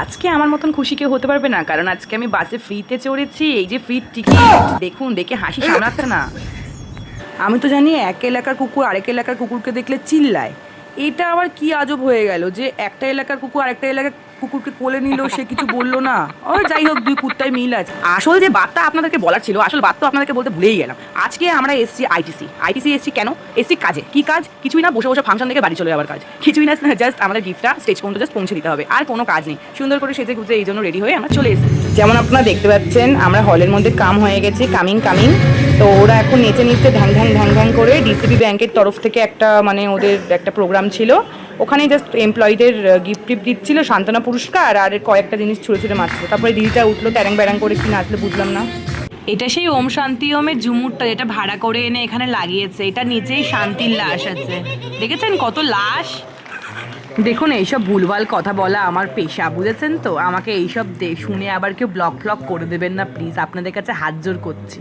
আজকে আমার মতন খুশি কেউ হতে পারবে না, কারণ আজকে আমি বাসে ফ্রিতে চড়েছি। এই যে ফ্রি টিকিট দেখুন, দেখে হাসি সামলাচ্ছে না। আমি তো জানি এক এলাকার কুকুর আরেক এলাকার কুকুরকে দেখলে চিল্লায়, এটা আবার কি আজব হয়ে গেল যে একটা এলাকার কুকুর আরেকটা এলাকার কুকুরকে কোলে নিল, সে কিছু বললো না। ও যাই হোক, দুই কুত্তায় মিল আছে। আসল যে বার্তা আপনাদেরকে বলার ছিল, আসল বার্তা আপনাদেরকে বলতে ভুলেই গেলাম। আজকে আমরা এসছি আইটিসি এসছি কেন? এসছি কাজে। কি কাজ? কিছুই না, বসে বসে ফাংশন থেকে বাড়ি চলে যাওয়ার কাজ। কিছুই না, জাস্ট আমাদের গিফটটা স্টেজ পর্যন্ত জাস্ট পৌঁছে দিতে হবে, আর কোনো কাজ নেই। সুন্দর করে সেজে গুজে এই জন্য রেডি হয়ে আমরা চলে এসেছি। যেমন আপনারা দেখতে পাচ্ছেন, আমরা হলের মধ্যে কাম হয়ে গেছি, কামিং। তো ওরা এখন নেচে নিচ্ছে ঢ্যাং ঢ্যাং ঢ্যাং ঢ্যাং করে। ডিসিবি ব্যাংকের তরফ থেকে একটা মানে ওদের একটা প্রোগ্রাম ছিল, ওখানে জাস্ট এমপ্লয়ীদের গিফট টিফট দিচ্ছিল, সান্ত্বনা পুরস্কার আর কয়েকটা জিনিস ছুঁড়ে ছুঁড়ে মারছিল। তারপরে দিদিটা উঠলো ট্যারাং ব্যারাং করে, কি নাচলো বুঝলাম না। এটা সেই ওম শান্তি ওমের ঝুমুরটা, যেটা ভাড়া করে এনে এখানে লাগিয়েছে। এটা নিচেই শান্তির লাশ আছে, দেখেছেন কত লাশ। দেখুন, এইসব ভুলভাল কথা বলা আমার পেশা, বুঝেছেন তো। আমাকে এইসব শুনে আবার কেউ ব্লগ ফ্লগ করে দেবেন না প্লিজ, আপনাদের কাছে হাত জোর করছি।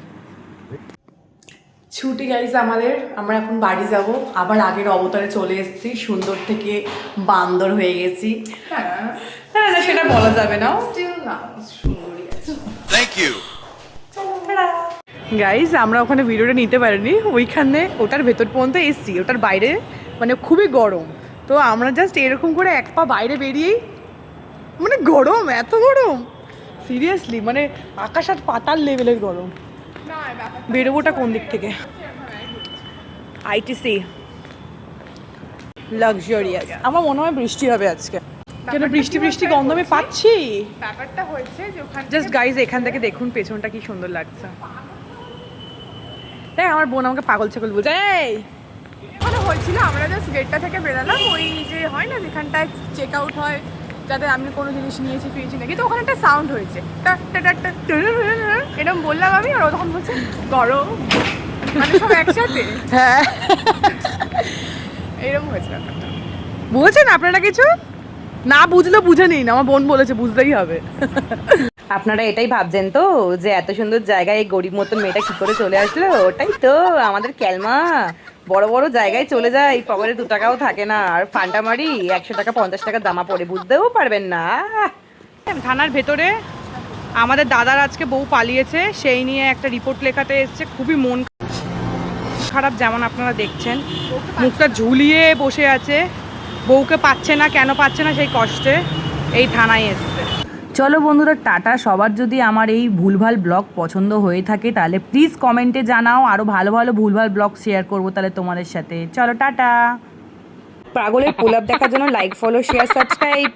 ছুটি গাইজ আমাদের, আমরা এখন বাড়ি যাব। আবার আগের অবতারে চলে এসেছি, সুন্দর থেকে বান্দর হয়ে গেছি। হ্যাঁ না, সেটা বলা যাবে না। Thank you. গাইজ আমরা ওখানে ভিডিওটা নিতে পারিনি, ওইখানে ওটার ভেতর পর্যন্ত এসছি, ওটার বাইরে মানে খুবই গরম। তো আমরা জাস্ট এরকম করে এক পা বাইরে বেরিয়েই মানে গরম, এত গরম সিরিয়াসলি, মানে আকাশ আর পাতাল লেভেলের গরম। বেরোবোটা কোন দিক থেকে? ITC luxurious. আমার মনে হয় বৃষ্টি হবে আজকে, কেন বৃষ্টি বৃষ্টি গন্ধ আমি পাচ্ছি। ব্যাপারটা হয়েছে যে ওখানে জাস্ট গাইজ এখান থেকে দেখুন পেছনটা কি সুন্দর লাগছে। দেখ আমার বোন আমাকে পাগল ছাগল বলছে। এই ওখানে হয়েছিল, আমরা জাস্ট গেটটা থেকে বেরালাম, ওই যে হয় না যেখানটায় চেক আউট হয়, যাতে আমি কোনো জিনিস নিয়েছি ফিরেছি নাকি, তো ওখানে একটা সাউন্ড হয়েছে, এরকম বললাম আমি, আর ও তখন বলছে গরম, মানে সব একসাথে হ্যাঁ এরকম হয়েছে ব্যাপারটা। বুঝেছেন আপনারা কিছু? না বুঝলেও বুঝে নিন, আমার বোন বলেছে বুঝতেই হবে। আপনারা এটাই ভাবছেন তো যে এত সুন্দর জায়গায় এই গরিব মতন মেয়েটা কি করে চলে আসলো? ওটাই তো আমাদের ক্যালমা, বড় বড় জায়গায় চলে যায়, পকেটে 2 টাকাও থাকে না, আর ফান্টা মারি 100 টাকা 50 টাকা জামা পরে, বুঝতেও পারবেন না। থানার ভেতরে আমাদের দাদার আজকে বউ পালিয়েছে, সেই নিয়ে একটা রিপোর্ট লেখাতে এসছে। খুবই মন খারাপ, যেমন আপনারা দেখছেন মুখটা ঝুলিয়ে বসে আছে, বউকে পাচ্ছে না। কেন পাচ্ছে না সেই কষ্টে এই থানায় এসছে। চলো বন্ধুরা, টাটা। সবার যদি আমার এই ভুলভাল ব্লগ পছন্দ হয়ে থাকে তাহলে প্লিজ কমেন্টে জানাও, আরও ভালো ভালো ভুলভাল ব্লগ শেয়ার করবো তাহলে তোমাদের সাথে। চলো টাটা। পাগলের পোলাপ দেখার জন্য লাইক, ফলো, শেয়ার, সাবস্ক্রাইব।